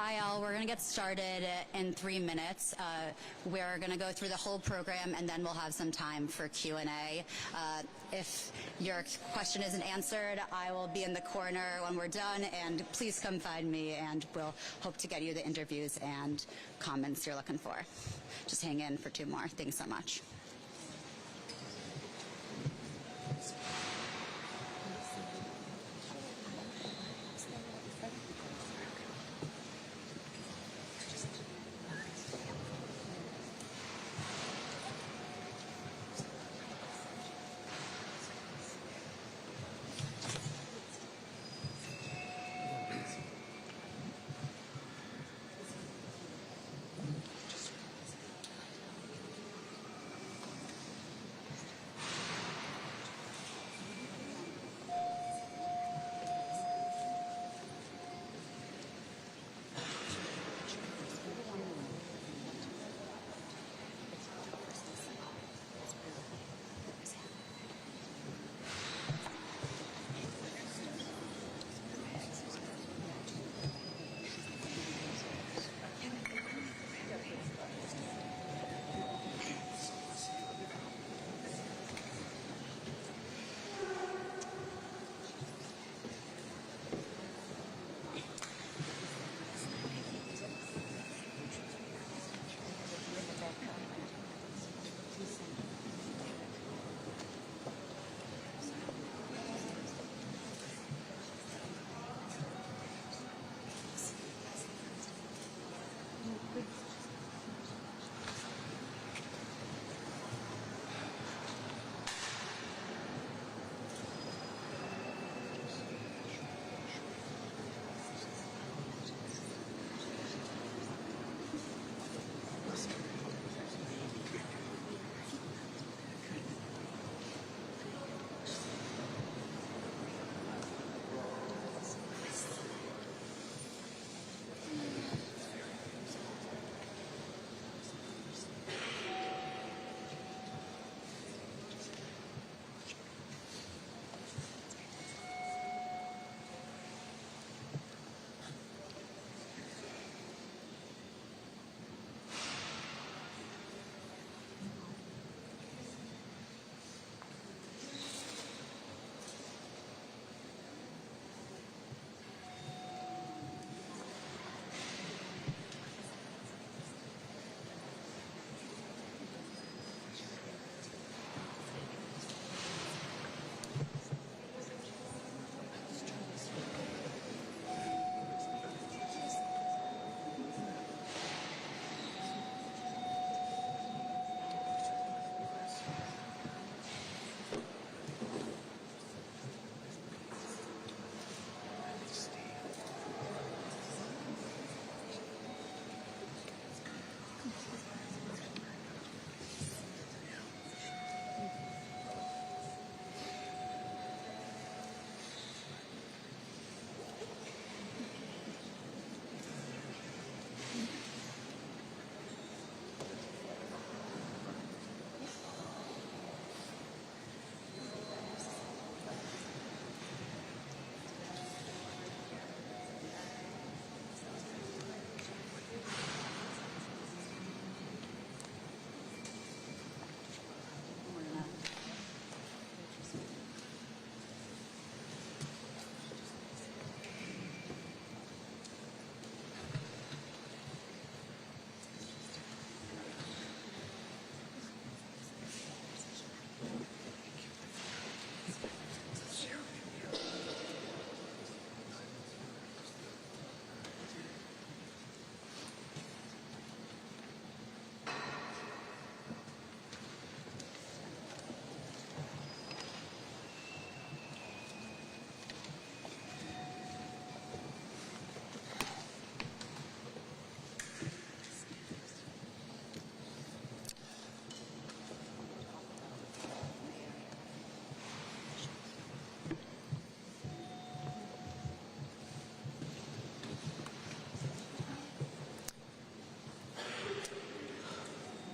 Rael, we're going to get started in 3 minutes. We're going to go through the whole program, and then we'll have some time for Q&A. If your question isn't answered, I will be in the corner when we're done, and please come find me, and we'll hope to get you the interviews and comments you're looking for. Just hang in for 2 more. Thanks so much.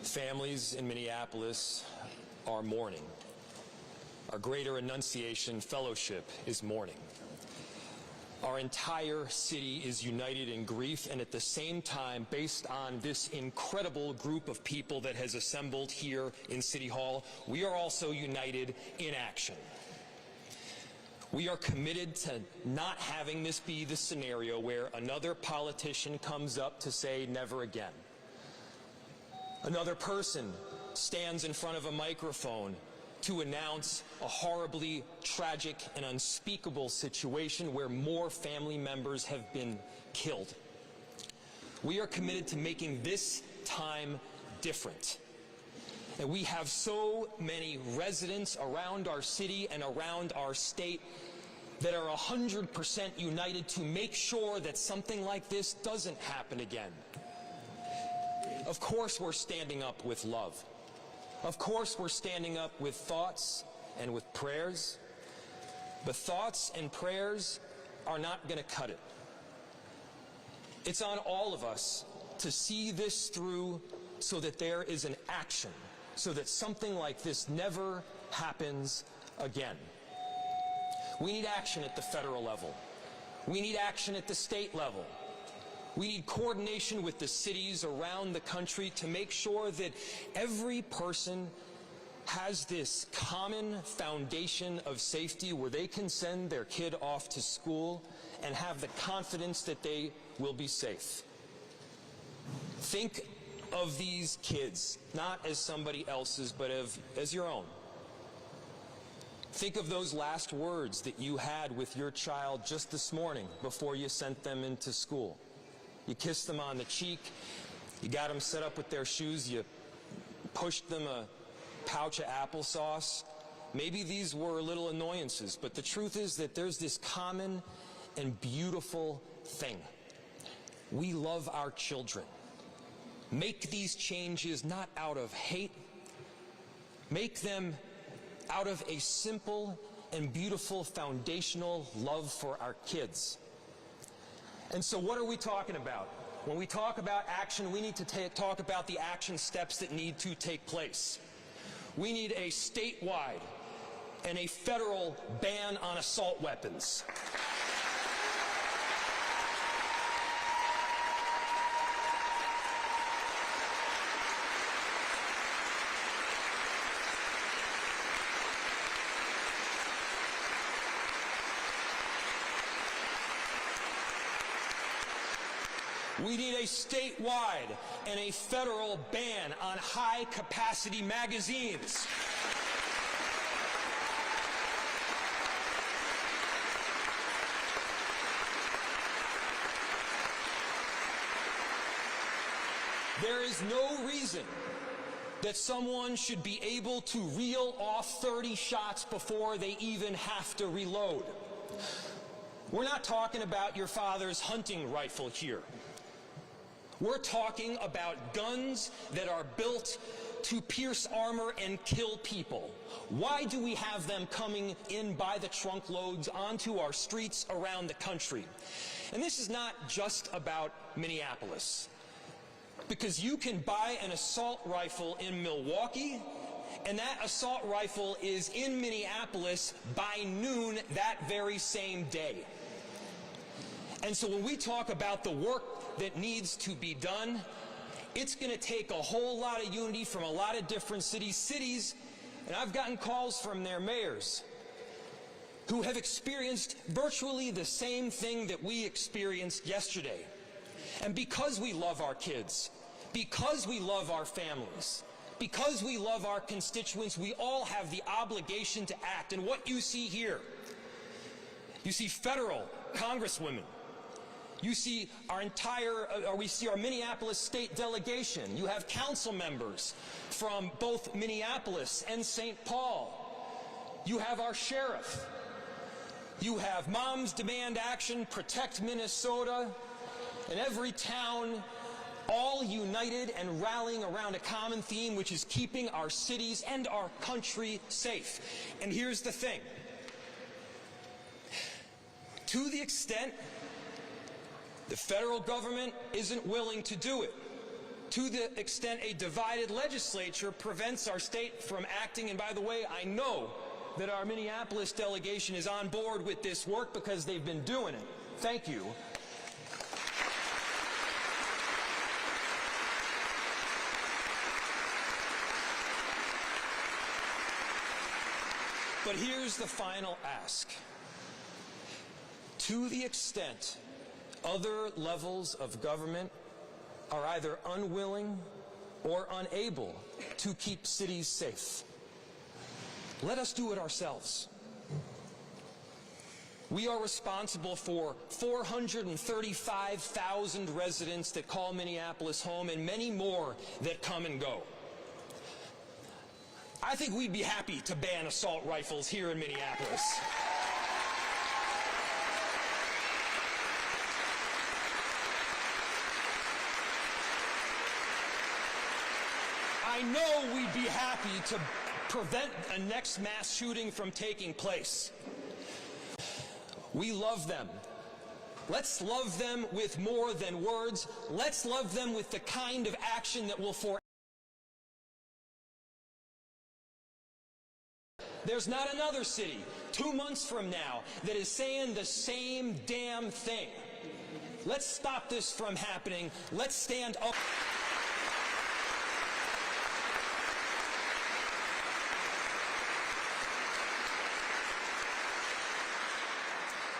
Families in Minneapolis are mourning. Our Greater Annunciation Fellowship is mourning. Our entire city is united in grief, and at the same time, based on this incredible group of people that has assembled here in City Hall, we are also united in action. We are committed to not having this be the scenario where another politician comes up to say never again. Another person stands in front of a microphone to announce a horribly tragic and unspeakable situation where more family members have been killed. We are committed to making this time different. And we have so many residents around our city and around our state that are 100% united to make sure that something like this doesn't happen again. Of course we're standing up with love. Of course we're standing up with thoughts and with prayers. But thoughts and prayers are not going to cut it. It's on all of us to see this through so that there is an action, so that something like this never happens again. We need action at the federal level. We need action at the state level. We need coordination with the cities around the country to make sure that every person has this common foundation of safety where they can send their kid off to school and have the confidence that they will be safe. Think of these kids, not as somebody else's, but as your own. Think of those last words that you had with your child just this morning before you sent them into school. You kissed them on the cheek, you got them set up with their shoes, you pushed them a pouch of applesauce. Maybe these were little annoyances, but the truth is that there's this common and beautiful thing. We love our children. Make these changes not out of hate. Make them out of a simple and beautiful foundational love for our kids. And so what are we talking about? When we talk about action, we need to talk about the action steps that need to take place. We need a statewide and a federal ban on assault weapons. We need a statewide and a federal ban on high-capacity magazines. There is no reason that someone should be able to reel off 30 shots before they even have to reload. We're not talking about your father's hunting rifle here. We're talking about guns that are built to pierce armor and kill people. Why do we have them coming in by the trunk loads onto our streets around the country? And this is not just about Minneapolis, because you can buy an assault rifle in Milwaukee, and that assault rifle is in Minneapolis by noon that very same day. And so when we talk about the work that needs to be done, it's going to take a whole lot of unity from a lot of different cities, and I've gotten calls from their mayors who have experienced virtually the same thing that we experienced yesterday. And because we love our kids, because we love our families, because we love our constituents, we all have the obligation to act. And what you see here, you see federal congresswomen, you see we see our Minneapolis state delegation. You have council members from both Minneapolis and St. Paul. You have our sheriff. You have Moms Demand Action, Protect Minnesota, and every town all united and rallying around a common theme, which is keeping our cities and our country safe. And here's the thing. To the extent the federal government isn't willing to do it, to the extent a divided legislature prevents our state from acting, and by the way, I know that our Minneapolis delegation is on board with this work because they've been doing it. Thank you. But here's the final ask. To the extent other levels of government are either unwilling or unable to keep cities safe, let us do it ourselves. We are responsible for 435,000 residents that call Minneapolis home and many more that come and go. I think we'd be happy to ban assault rifles here in Minneapolis. I know we'd be happy to prevent a next mass shooting from taking place. We love them. Let's love them with more than words. Let's love them with the kind of action that will forever. There's not another city 2 months from now that is saying the same damn thing. Let's stop this from happening. Let's stand up.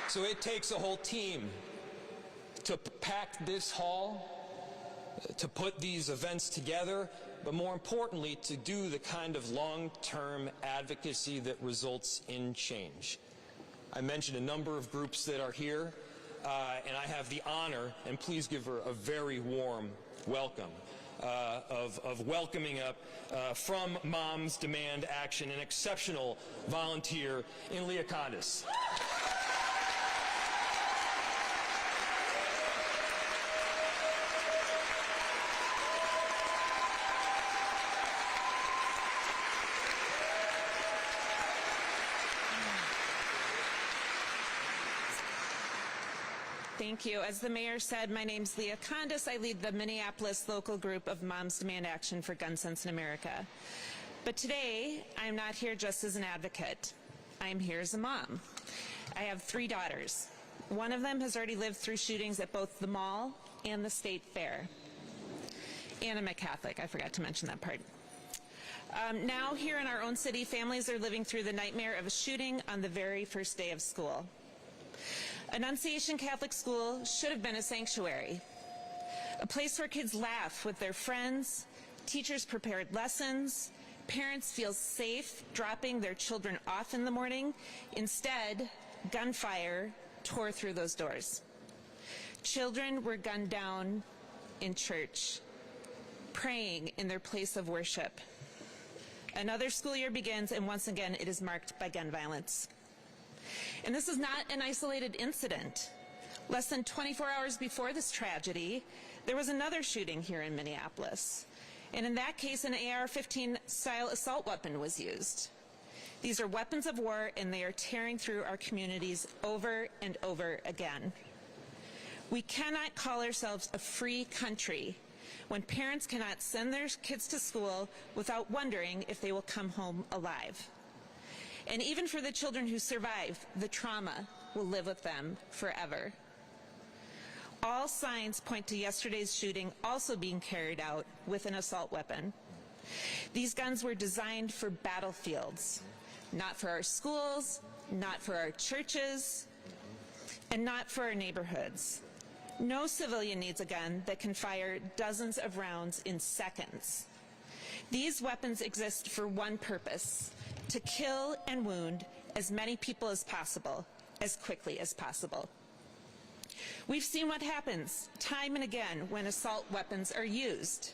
So it takes a whole team to pack this hall, to put these events together, but more importantly, to do the kind of long-term advocacy that results in change. I mentioned a number of groups that are here, and I have the honor, and please give her a very warm welcome, of welcoming up from Moms Demand Action, an exceptional volunteer in Leacondas. Thank you. As the mayor said, my name's Leah Condis. I lead the Minneapolis local group of Moms Demand Action for Gun Sense in America. But today, I'm not here just as an advocate. I'm here as a mom. I have 3 daughters. One of them has already lived through shootings at both the mall and the state fair. And I'm a Catholic. I forgot to mention that part. Now, here in our own city, families are living through the nightmare of a shooting on the very first day of school. Annunciation Catholic School should have been a sanctuary, a place where kids laugh with their friends, teachers prepared lessons, parents feel safe dropping their children off in the morning. Instead, gunfire tore through those doors. Children were gunned down in church, praying in their place of worship. Another school year begins, and once again, it is marked by gun violence. And this is not an isolated incident. Less than 24 hours before this tragedy, there was another shooting here in Minneapolis. And in that case, an AR-15 style assault weapon was used. These are weapons of war, and they are tearing through our communities over and over again. We cannot call ourselves a free country when parents cannot send their kids to school without wondering if they will come home alive. And even for the children who survive, the trauma will live with them forever. All signs point to yesterday's shooting also being carried out with an assault weapon. These guns were designed for battlefields, not for our schools, not for our churches, and not for our neighborhoods. No civilian needs a gun that can fire dozens of rounds in seconds. These weapons exist for one purpose: to kill and wound as many people as possible, as quickly as possible. We've seen what happens time and again when assault weapons are used.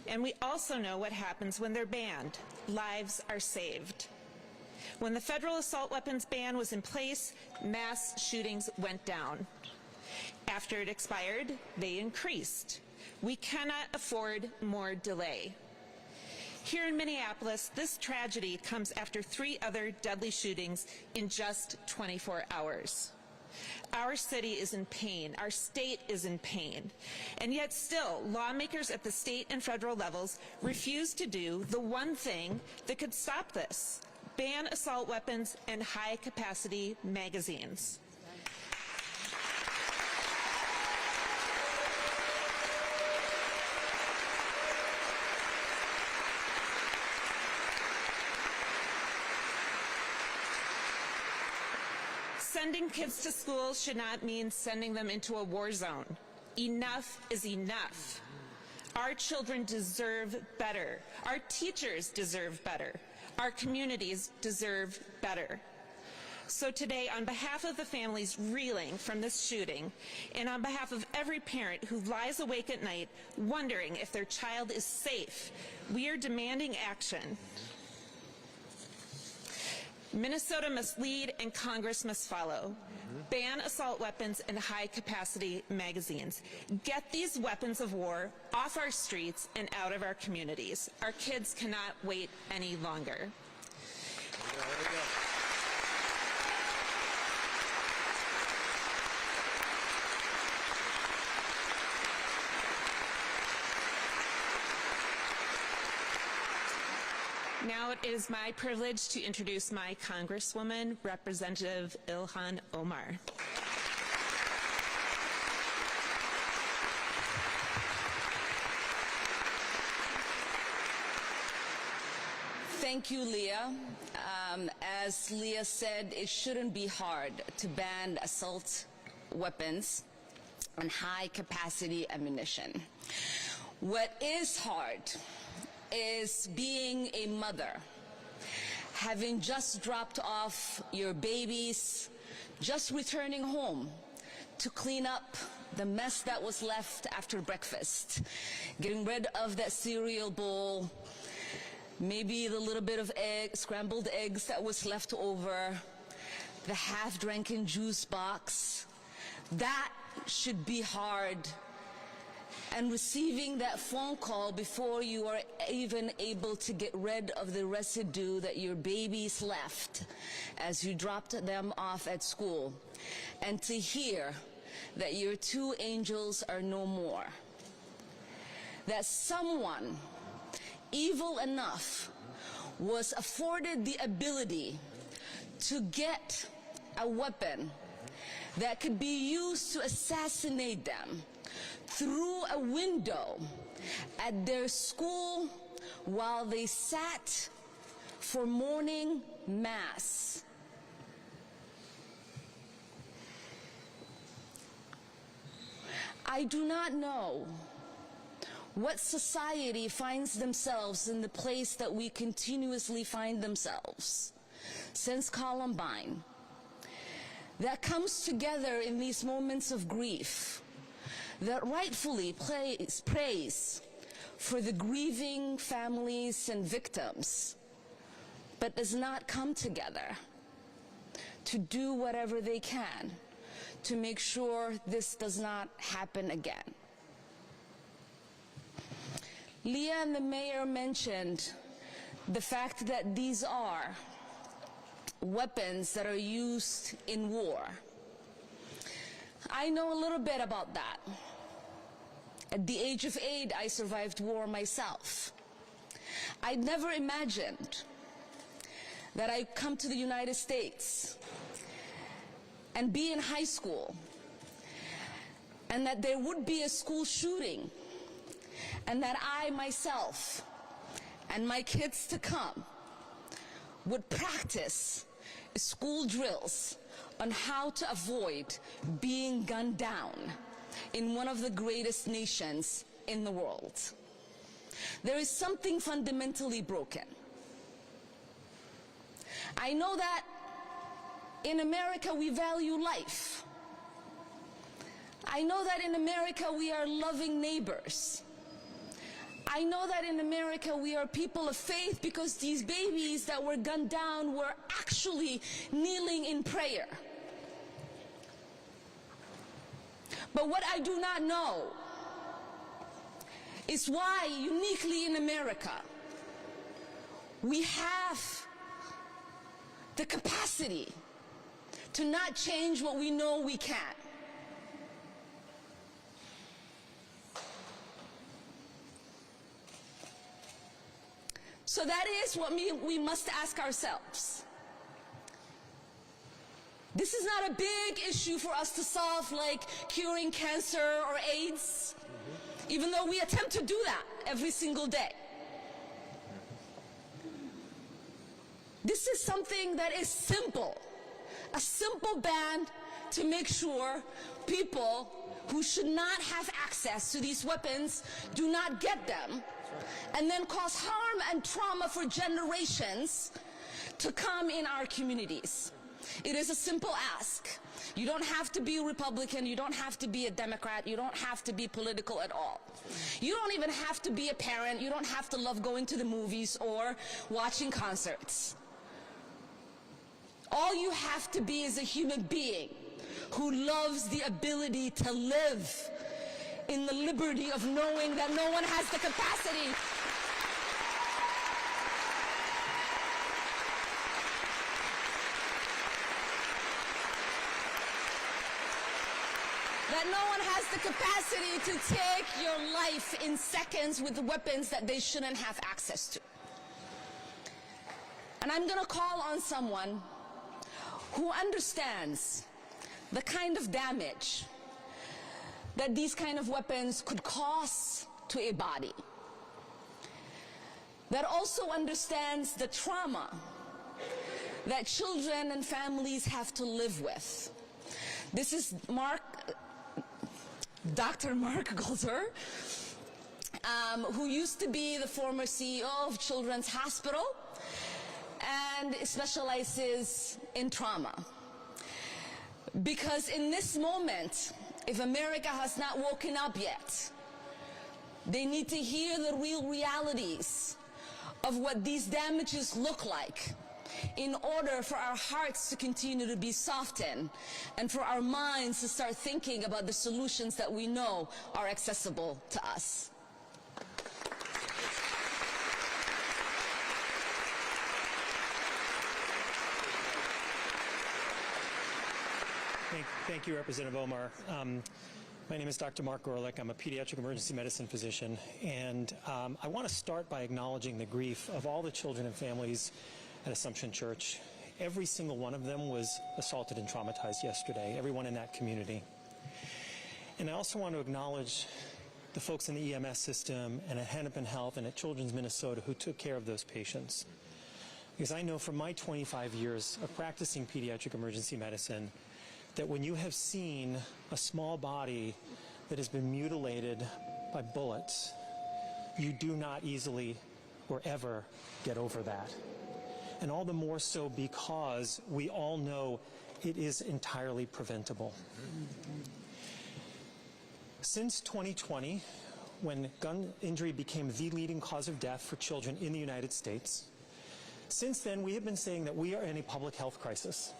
And we also know what happens when they're banned. Lives are saved. When the federal assault weapons ban was in place, mass shootings went down. After it expired, they increased. We cannot afford more delay. Here in Minneapolis, this tragedy comes after 3 other deadly shootings in just 24 hours. Our city is in pain. Our state is in pain. And yet still, lawmakers at the state and federal levels refuse to do the one thing that could stop this: ban assault weapons and high-capacity magazines. Sending kids to school should not mean sending them into a war zone. Enough is enough. Our children deserve better. Our teachers deserve better. Our communities deserve better. So today, on behalf of the families reeling from this shooting, and on behalf of every parent who lies awake at night wondering if their child is safe, we are demanding action. Minnesota must lead and Congress must follow. Ban assault weapons and high-capacity magazines. Get these weapons of war off our streets and out of our communities. Our kids cannot wait any longer. Now it is my privilege to introduce my Congresswoman, Representative Ilhan Omar. Thank you, Leah. As Leah said, it shouldn't be hard to ban assault weapons and high-capacity ammunition. What is hard is being a mother, having just dropped off your babies, just returning home to clean up the mess that was left after breakfast, getting rid of that cereal bowl, maybe the little bit of scrambled eggs that was left over, the half-drinking juice box. That should be hard. And receiving that phone call before you are even able to get rid of the residue that your babies left as you dropped them off at school, and to hear that your two angels are no more, that someone evil enough was afforded the ability to get a weapon that could be used to assassinate them through a window at their school while they sat for morning mass. I do not know what society finds themselves in the place that we continuously find themselves since Columbine, that comes together in these moments of grief, that rightfully prays for the grieving families and victims, but does not come together to do whatever they can to make sure this does not happen again. Leah and the mayor mentioned the fact that these are weapons that are used in war. I know a little bit about that. At the age of 8, I survived war myself. I'd never imagined that I'd come to the United States and be in high school, and that there would be a school shooting, and that I myself and my kids to come would practice school drills on how to avoid being gunned down in one of the greatest nations in the world. There is something fundamentally broken. I know that in America we value life. I know that in America we are loving neighbors. I know that in America we are people of faith because these babies that were gunned down were actually kneeling in prayer. But what I do not know is why, uniquely in America, we have the capacity to not change what we know we can. So that is what we must ask ourselves. This is not a big issue for us to solve, like curing cancer or AIDS, even though we attempt to do that every single day. This is something that is simple, a simple ban to make sure people who should not have access to these weapons do not get them, and then cause harm and trauma for generations to come in our communities. It is a simple ask. You don't have to be a Republican, you don't have to be a Democrat, you don't have to be political at all. You don't even have to be a parent, you don't have to love going to the movies or watching concerts. All you have to be is a human being who loves the ability to live in the liberty of knowing that no one has the capacity to take your life in seconds with weapons that they shouldn't have access to. And I'm going to call on someone who understands the kind of damage that these kind of weapons could cause to a body, that also understands the trauma that children and families have to live with. This is Dr. Mark Golder, who used to be the former CEO of Children's Hospital and specializes in trauma. Because in this moment, if America has not woken up yet, they need to hear the real realities of what these damages look like in order for our hearts to continue to be softened and for our minds to start thinking about the solutions that we know are accessible to us. Thank you, Representative Omar. My name is Dr. Mark Gorlick. I'm a pediatric emergency medicine physician, and I want to start by acknowledging the grief of all the children and families at Assumption Church. Every single one of them was assaulted and traumatized yesterday, everyone in that community. And I also want to acknowledge the folks in the EMS system and at Hennepin Health and at Children's Minnesota who took care of those patients. Because I know from my 25 years of practicing pediatric emergency medicine that when you have seen a small body that has been mutilated by bullets, you do not easily or ever get over that. And all the more so because we all know it is entirely preventable. Since 2020, when gun injury became the leading cause of death for children in the United States, since then we have been saying that we are in a public health crisis.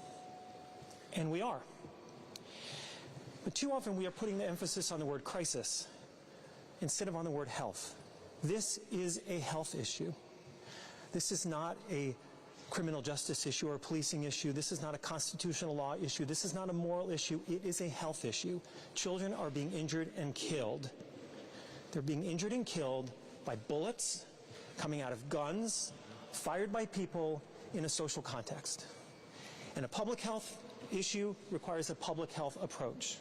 And we are. But too often we are putting the emphasis on the word crisis instead of on the word health. This is a health issue. This is not a criminal justice issue or a policing issue. This is not a constitutional law issue. This is not a moral issue. It is a health issue. Children are being injured and killed. They're being injured and killed by bullets coming out of guns fired by people in a social context. And a public health issue requires a public health approach.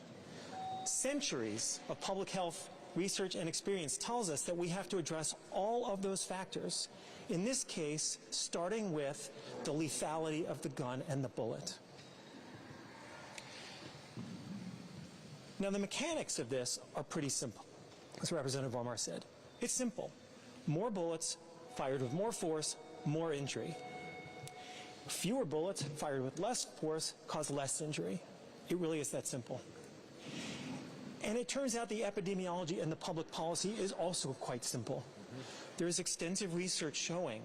Centuries of public health research and experience tells us that we have to address all of those factors. In this case, starting with the lethality of the gun and the bullet. Now, the mechanics of this are pretty simple, as Representative Omar said. It's simple. More bullets fired with more force, more injury. Fewer bullets fired with less force cause less injury. It really is that simple. And it turns out the epidemiology and the public policy is also quite simple. There is extensive research showing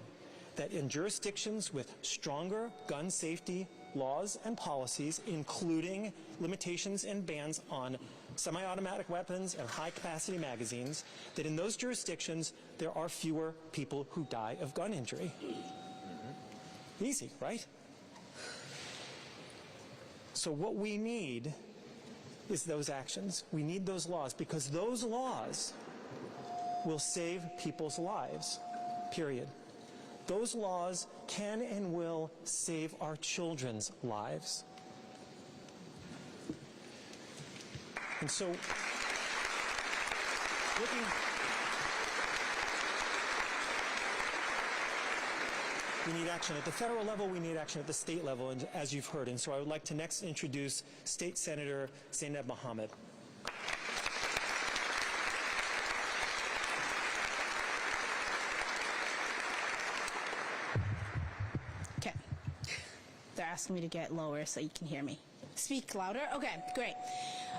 that in jurisdictions with stronger gun safety laws and policies, including limitations and bans on semi-automatic weapons and high-capacity magazines, that in those jurisdictions there are fewer people who die of gun injury. Easy, right? So what we need is those actions. We need those laws because those laws will save people's lives, period. Those laws can and will save our children's lives. And so, We need action at the federal level, we need action at the state level, and as you've heard. And so I would like to next introduce State Senator Zainab Mohammed. Okay. They're asking me to get lower so you can hear me. Speak louder? Okay, great.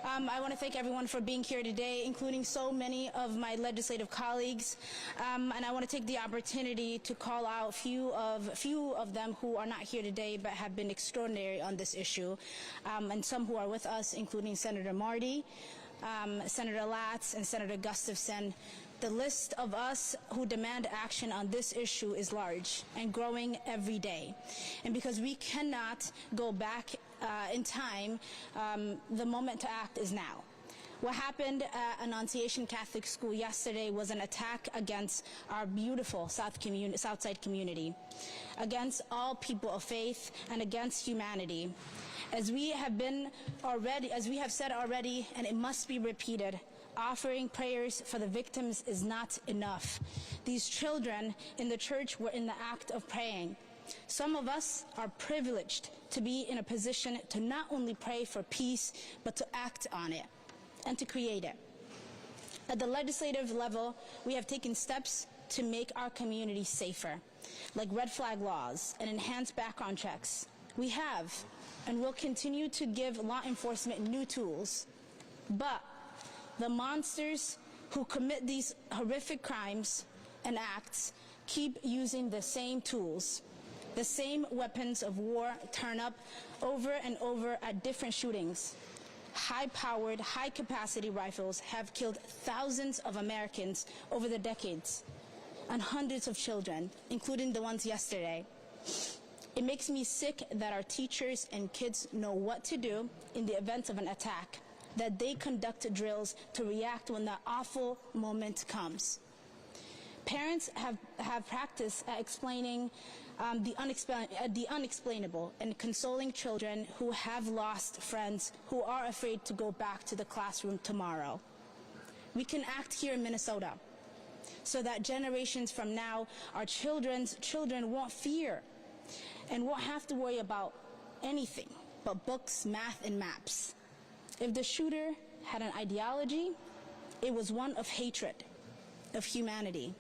I want to thank everyone for being here today, including so many of my legislative colleagues. And I want to take the opportunity to call out few of them who are not here today but have been extraordinary on this issue, and some who are with us, including Senator Marty, Senator Latz, and Senator Gustafson. The list of us who demand action on this issue is large and growing every day. And because we cannot go back in time, the moment to act is now. What happened at Annunciation Catholic School yesterday was an attack against our beautiful Southside community, against all people of faith, and against humanity. As we have said already, and it must be repeated, offering prayers for the victims is not enough. These children in the church were in the act of praying. Some of us are privileged to be in a position to not only pray for peace, but to act on it and to create it. At the legislative level, we have taken steps to make our community safer, like red flag laws and enhanced background checks. We have and will continue to give law enforcement new tools. But the monsters who commit these horrific crimes and acts keep using the same tools. The same weapons of war turn up over and over at different shootings. High-powered, high-capacity rifles have killed thousands of Americans over the decades, and hundreds of children, including the ones yesterday. It makes me sick that our teachers and kids know what to do in the event of an attack, that they conduct drills to react when that awful moment comes. Parents have practiced at explaining the unexplainable and consoling children who have lost friends who are afraid to go back to the classroom tomorrow. We can act here in Minnesota so that generations from now, our children's children won't fear and won't have to worry about anything but books, math, and maps. If the shooter had an ideology, it was one of hatred, of humanity.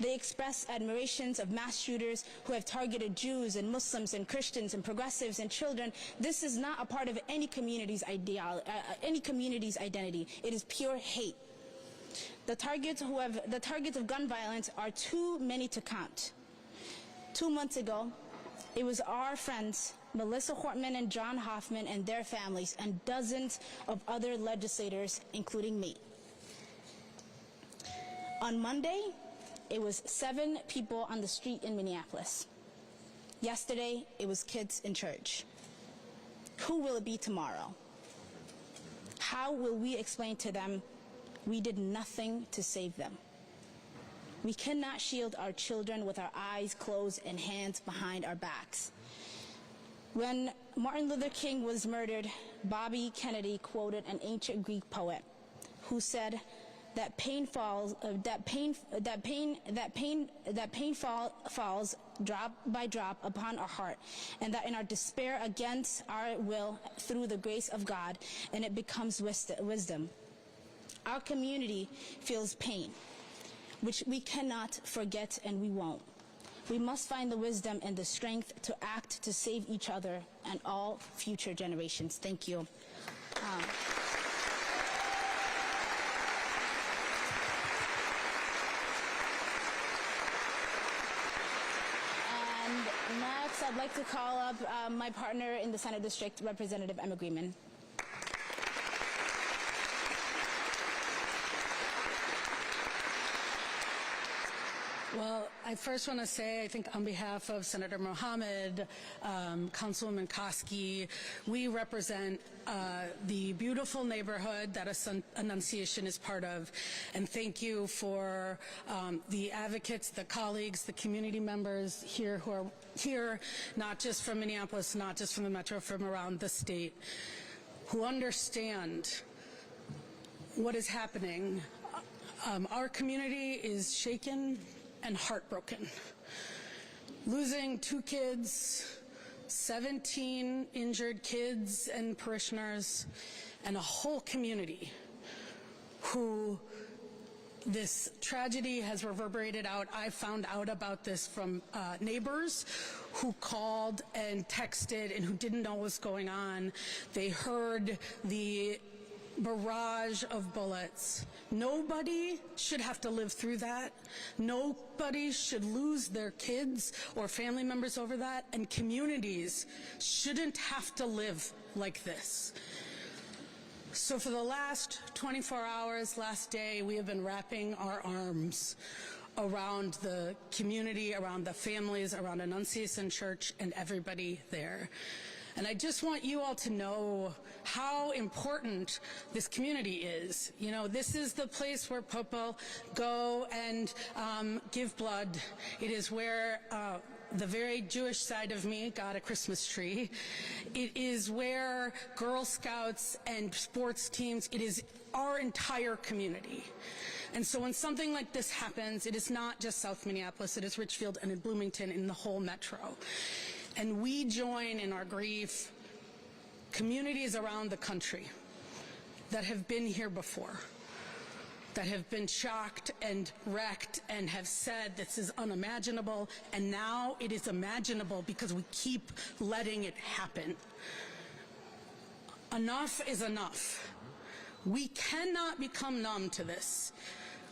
They express admirations of mass shooters who have targeted Jews and Muslims and Christians and progressives and children. This is not a part of any community's identity. It is pure hate. The targets of gun violence are too many to count. 2 months ago, it was our friends, Melissa Hortman and John Hoffman and their families, and dozens of other legislators, including me. On Monday, it was 7 people on the street in Minneapolis. Yesterday, it was kids in church. Who will it be tomorrow? How will we explain to them we did nothing to save them? We cannot shield our children with our eyes closed and hands behind our backs. When Martin Luther King was murdered, Bobby Kennedy quoted an ancient Greek poet who said that pain falls drop by drop upon our heart, and that in our despair against our will, through the grace of God, and it becomes wisdom. Our community feels pain, which we cannot forget, and we won't. We must find the wisdom and the strength to act to save each other and all future generations. Thank you. And next, I'd like to call up my partner in the Senate District, Representative Emma Greenman. Well, I first want to say, I think on behalf of Senator Mohammed, Councilwoman Koski, we represent the beautiful neighborhood that Annunciation is part of. And thank you for the advocates, the colleagues, the community members here who are here, not just from Minneapolis, not just from the metro, from around the state, who understand what is happening. Our community is shaken and heartbroken. losing 2 kids, 17 injured kids and parishioners, and a whole community who this tragedy has reverberated out. I found out about this from neighbors who called and texted and who didn't know what was going on. They heard the barrage of bullets. Nobody should have to live through that. Nobody should lose their kids or family members over that, and communities shouldn't have to live like this. So for the last 24 hours, last day, we have been wrapping our arms around the community, around the families, around Annunciation Church, and everybody there. And I just want you all to know how important this community is. You know, this is the place where people go and give blood. It is where the very Jewish side of me got a Christmas tree. It is where Girl Scouts and sports teams, it is our entire community. And so when something like this happens, it is not just South Minneapolis, it is Richfield and in Bloomington, in the whole metro. And we join in our grief communities around the country that have been here before, that have been shocked and wrecked and have said this is unimaginable, and now it is imaginable because we keep letting it happen. Enough is enough. We cannot become numb to this.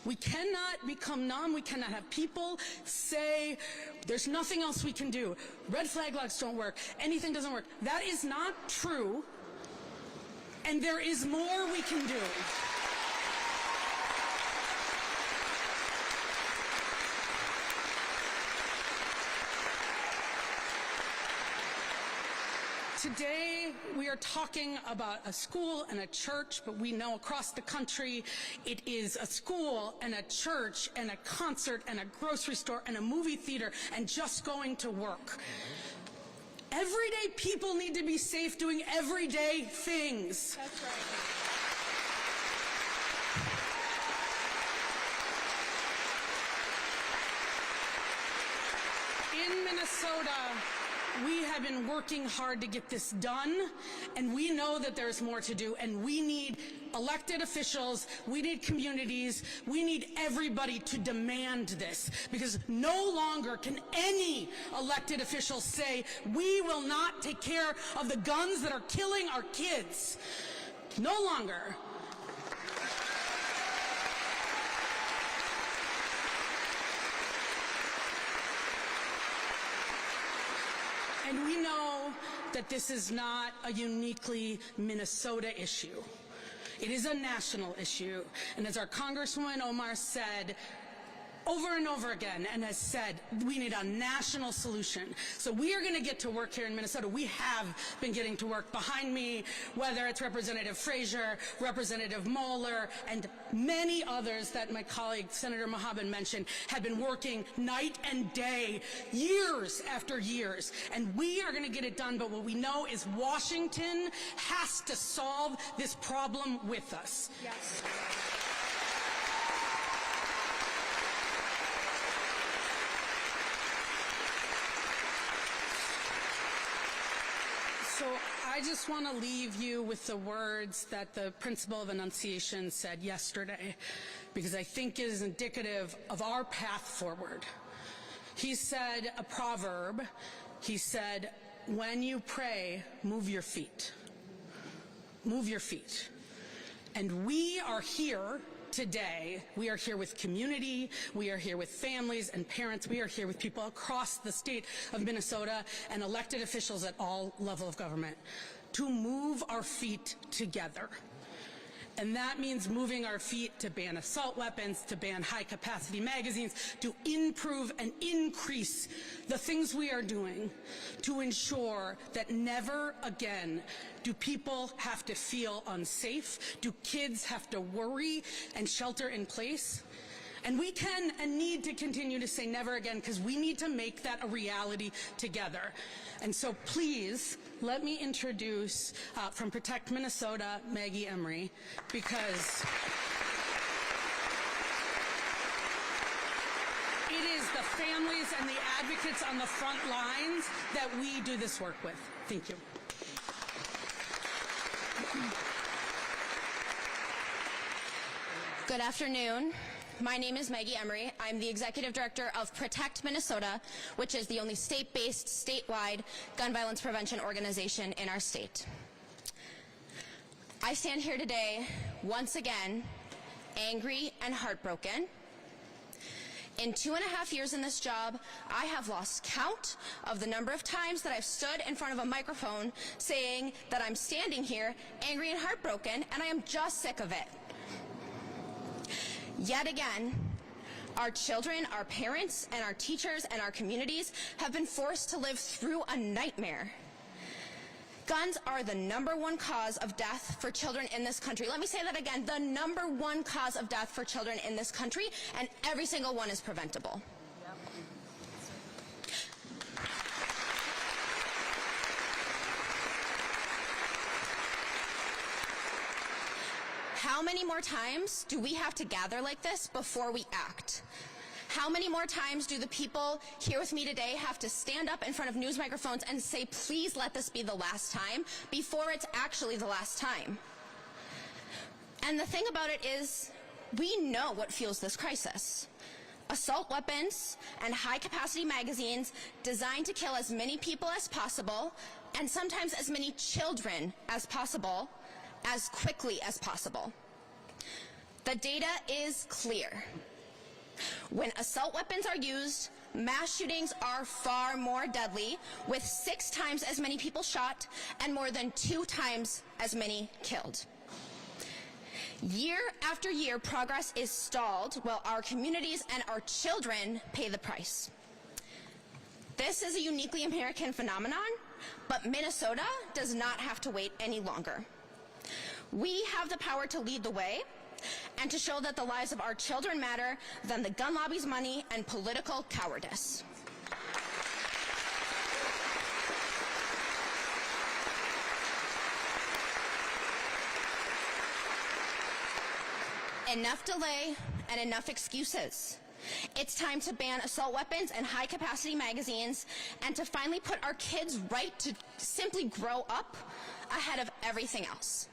We cannot become numb. We cannot have people say there's nothing else we can do. Red flag laws don't work. Anything doesn't work. That is not true. And there is more we can do. Today, we are talking about a school and a church, but we know across the country it is a school and a church and a concert and a grocery store and a movie theater and just going to work. Everyday people need to be safe doing everyday things. That's right. In Minnesota, we have been working hard to get this done, and we know that there's more to do, and we need elected officials, we need communities, we need everybody to demand this, because no longer can any elected official say, we will not take care of the guns that are killing our kids. No longer. And we know that this is not a uniquely Minnesota issue. It is a national issue. And as our Congresswoman Omar said over and over again, and has said, we need a national solution. So we are going to get to work here in Minnesota. We have been getting to work. Behind me, whether it's Representative Frazier, Representative Moeller, and many others that my colleague Senator Mohammed mentioned, have been working night and day, years after years. And we are going to get it done, but what we know is Washington has to solve this problem with us. Yes. So I just want to leave you with the words that the principal of Annunciation said yesterday, because I think it is indicative of our path forward. He said a proverb. He said, when you pray, move your feet. Move your feet. And we are here today. We are here with community, we are here with families and parents, we are here with people across the state of Minnesota and elected officials at all levels of government to move our feet together. And that means moving our feet to ban assault weapons, to ban high-capacity magazines, to improve and increase the things we are doing to ensure that never again do people have to feel unsafe, do kids have to worry and shelter in place. And we can and need to continue to say never again, because we need to make that a reality together. And so please, let me introduce from Protect Minnesota, Maggie Emery, because it is the families and the advocates on the front lines that we do this work with. Thank you. Good afternoon. My name is Maggie Emery. I'm the Executive Director of Protect Minnesota, which is the only state-based, statewide gun violence prevention organization in our state. I stand here today, once again, angry and heartbroken. In 2.5 years in this job, I have lost count of the number of times that I've stood in front of a microphone saying that I'm standing here angry and heartbroken, and I am just sick of it. Yet again, our children, our parents, and our teachers and our communities have been forced to live through a nightmare. Guns are the #1 cause of death for children in this country. Let me say that again, the #1 cause of death for children in this country, and every single one is preventable. How many more times do we have to gather like this before we act? How many more times do the people here with me today have to stand up in front of news microphones and say, please let this be the last time, before it's actually the last time? And the thing about it is, we know what fuels this crisis. Assault weapons and high-capacity magazines designed to kill as many people as possible, and sometimes as many children as possible, as quickly as possible. The data is clear. When assault weapons are used, mass shootings are far more deadly, with 6 times as many people shot and more than 2 times as many killed. Year after year, progress is stalled while our communities and our children pay the price. This is a uniquely American phenomenon, but Minnesota does not have to wait any longer. We have the power to lead the way and to show that the lives of our children matter than the gun lobby's money and political cowardice. Enough delay and enough excuses. It's time to ban assault weapons and high-capacity magazines and to finally put our kids' right to simply grow up ahead of everything else.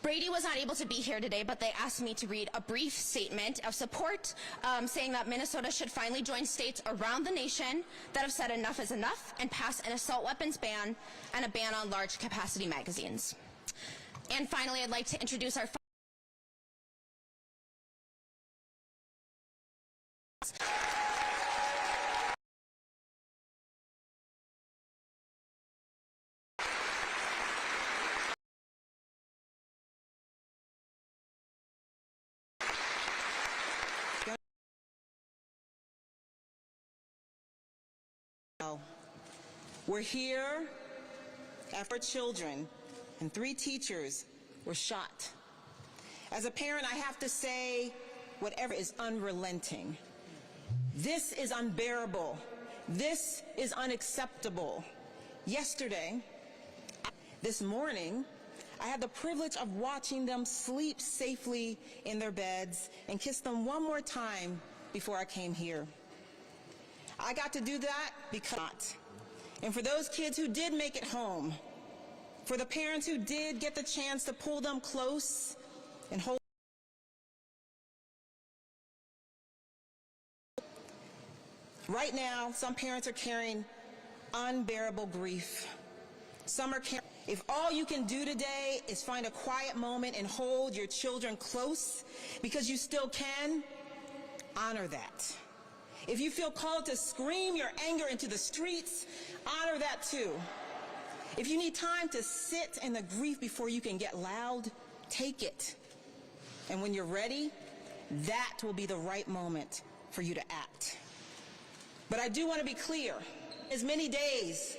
Brady was not able to be here today, but they asked me to read a brief statement of support saying that Minnesota should finally join states around the nation that have said enough is enough and pass an assault weapons ban and a ban on large capacity magazines. And finally, I'd like to introduce our We're here after children and 3 teachers were shot. As a parent, I have to say, whatever is unrelenting. This is unbearable. This is unacceptable. This morning, I had the privilege of watching them sleep safely in their beds and kiss them one more time before I came here. I got to do that because, and for those kids who did make it home, for the parents who did get the chance to pull them close and hold. Right now, some parents are carrying unbearable grief. Some are carrying. If all you can do today is find a quiet moment and hold your children close because you still can, honor that. If you feel called to scream your anger into the streets, honor that too. If you need time to sit in the grief before you can get loud, take it. And when you're ready, that will be the right moment for you to act. But I do want to be clear, as many days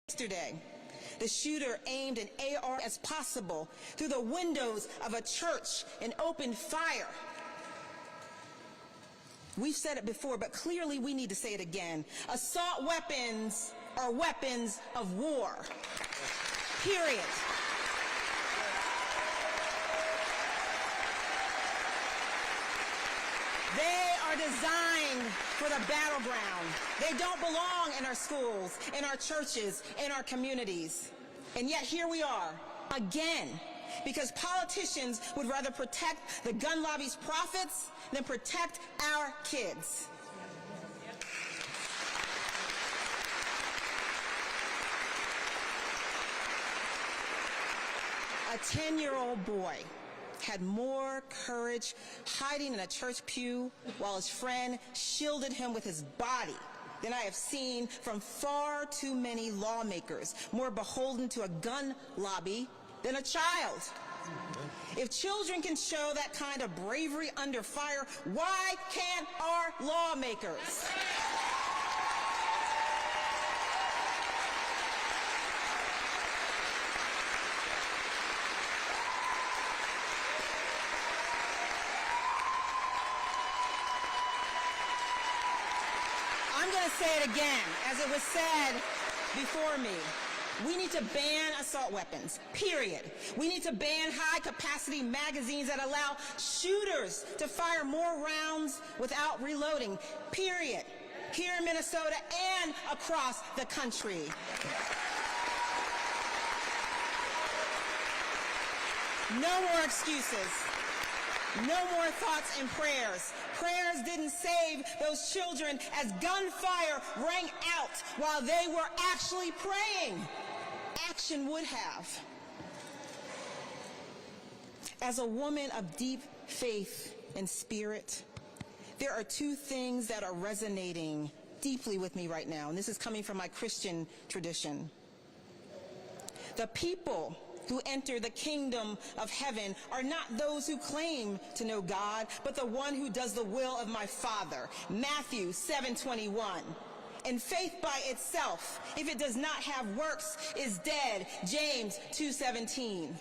yesterday, the shooter aimed an AR as possible through the windows of a church and opened fire. We've said it before, but clearly we need to say it again. Assault weapons are weapons of war. Period. They are designed for the battleground. They don't belong in our schools, in our churches, in our communities. And yet here we are, again, because politicians would rather protect the gun lobby's profits than protect our kids. A 10-year-old boy had more courage hiding in a church pew while his friend shielded him with his body than I have seen from far too many lawmakers more beholden to a gun lobby than a child. If children can show that kind of bravery under fire, why can't our lawmakers? I'm going to say it again, as it was said before me. We need to ban assault weapons, period. We need to ban high-capacity magazines that allow shooters to fire more rounds without reloading, period, here in Minnesota and across the country. No more excuses. No more thoughts and prayers. Prayers didn't save those children as gunfire rang out while they were actually praying. Action would have. As a woman of deep faith and spirit, there are two things that are resonating deeply with me right now, and this is coming from my Christian tradition. The people who enter the kingdom of heaven are not those who claim to know God, but the one who does the will of my Father. Matthew 7:21. And faith by itself, if it does not have works, is dead. James 2:17.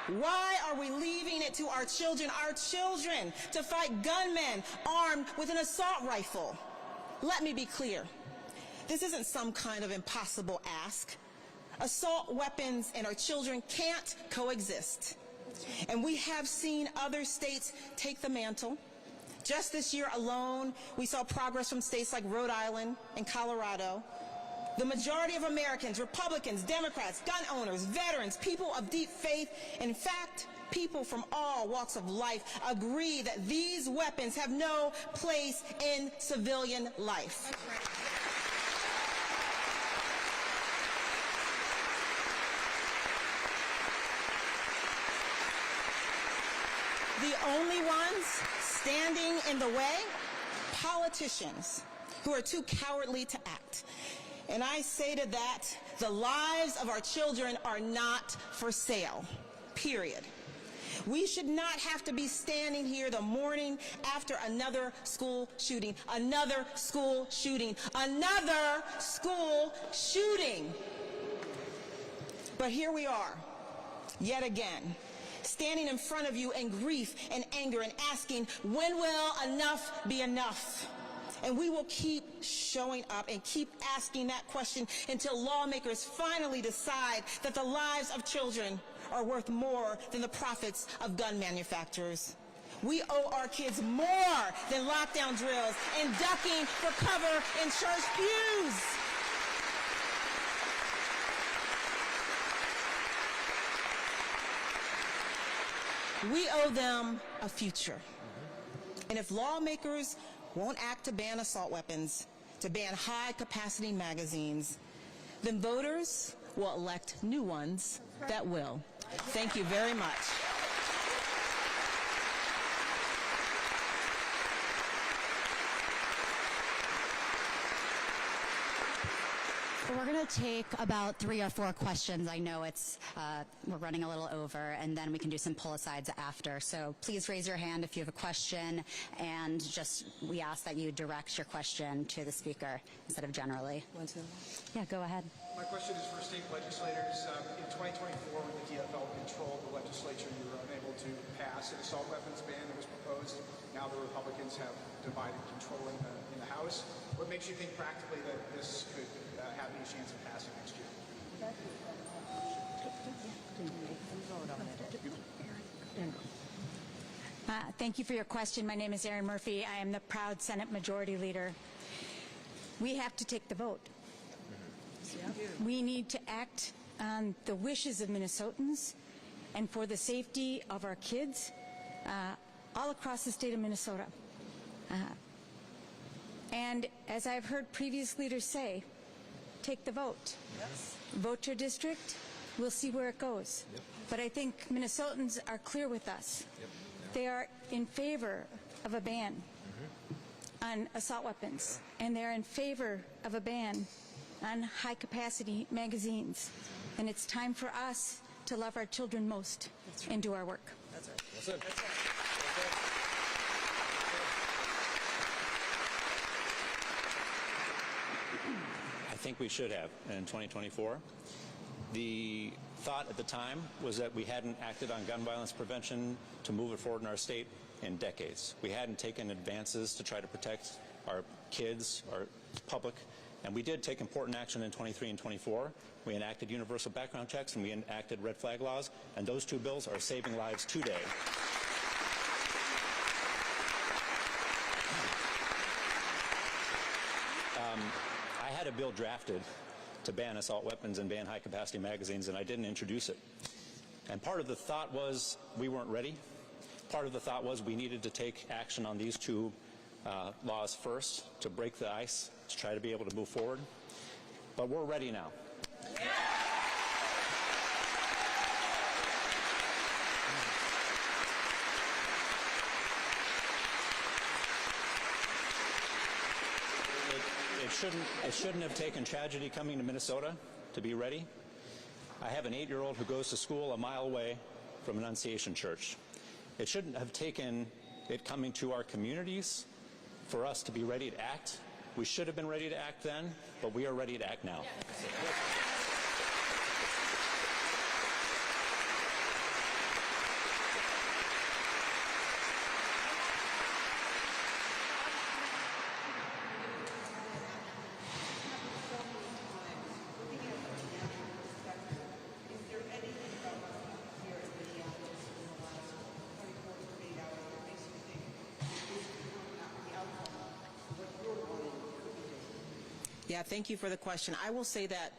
Why are we leaving it to our children to fight gunmen armed with an assault rifle? Let me be clear. This isn't some kind of impossible ask. Assault weapons and our children can't coexist. And we have seen other states take the mantle. Just this year alone, we saw progress from states like Rhode Island and Colorado. The majority of Americans, Republicans, Democrats, gun owners, veterans, people of deep faith, in fact, people from all walks of life agree that these weapons have no place in civilian life. That's right. The only ones standing in the way? Politicians who are too cowardly to act. And I say to that, the lives of our children are not for sale, period. We should not have to be standing here the morning after another school shooting, another school shooting, another school shooting. But here we are, yet again, standing in front of you in grief and anger and asking, when will enough be enough? And we will keep showing up and keep asking that question until lawmakers finally decide that the lives of children are worth more than the profits of gun manufacturers. We owe our kids more than lockdown drills and ducking for cover in church pews. We owe them a future. And if lawmakers won't act to ban assault weapons, to ban high-capacity magazines, then voters will elect new ones that will. Thank you very much. We're going to take about 3 or 4 questions. I know we're running a little over, and then we can do some pull-asides after. So please raise your hand if you have a question, and we ask that you direct your question to the speaker instead of generally. Yeah, go ahead. My question is for state legislators. In 2024, when the DFL controlled the legislature, you were unable to pass an assault weapons ban that was proposed. Now the Republicans have divided control in the House. What makes you think practically that this could have any chance of passing next year? Thank you for your question. My name is Erin Murphy. I am the proud Senate Majority Leader. We have to take the vote. We need to act on the wishes of Minnesotans and for the safety of our kids all across the state of Minnesota. And as I've heard previous leaders say, take the vote. Yes. Vote your district. We'll see where it goes. Yep. But I think Minnesotans are clear with us. Yep. They are in favor of a ban on assault weapons, and they're in favor of a ban on high-capacity magazines. And it's time for us to love our children most and do our work. That's right. That's it. That's it. I think we should have in 2024. The thought at the time was that we hadn't acted on gun violence prevention to move it forward in our state in decades. We hadn't taken advances to try to protect our kids, our public, and we did take important action in 23 and 24. We enacted universal background checks and we enacted red flag laws, and those two bills are saving lives today. I had a bill drafted to ban assault weapons and ban high-capacity magazines, and I didn't introduce it. And part of the thought was we weren't ready. Part of the thought was we needed to take action on these two laws first to break the ice, to try to be able to move forward. But we're ready now. Yeah. It shouldn't have taken tragedy coming to Minnesota to be ready. I have an 8-year-old who goes to school a mile away from Annunciation Church. It shouldn't have taken it coming to our communities for us to be ready to act. We should have been ready to act then, but we are ready to act now. Yeah, thank you for the question. I will say that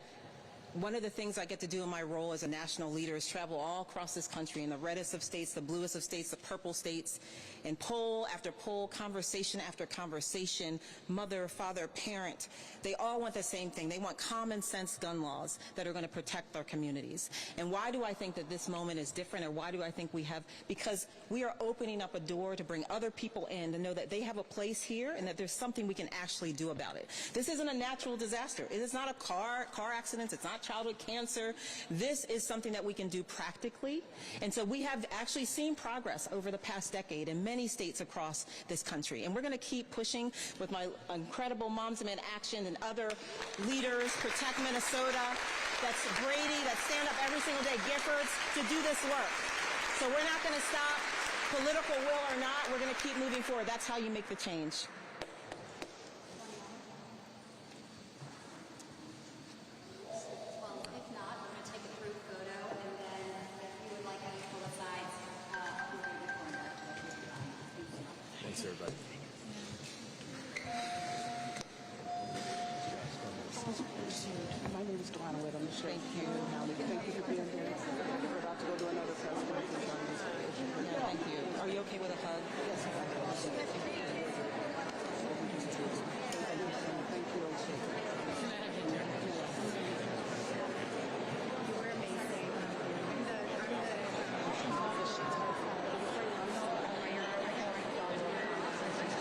one of the things I get to do in my role as a national leader is travel all across this country, in the reddest of states, the bluest of states, the purple states, and poll after poll, conversation after conversation, mother, father, parent, they all want the same thing. They want common sense gun laws that are going to protect our communities. And why do I think that this moment is different, or why do I think we have? Because we are opening up a door to bring other people in to know that they have a place here and that there's something we can actually do about it. This isn't a natural disaster. It is not a car accident. It's not childhood cancer. This is something that we can do practically. And so we have actually seen progress over the past decade in many states across this country. And we're going to keep pushing with my incredible Moms Demand Action and other leaders, Protect Minnesota, that's Brady, that stand up every single day, Giffords, to do this work. So we're not going to stop, political will or not, we're going to keep moving forward. That's how you make the change. Thanks, everybody.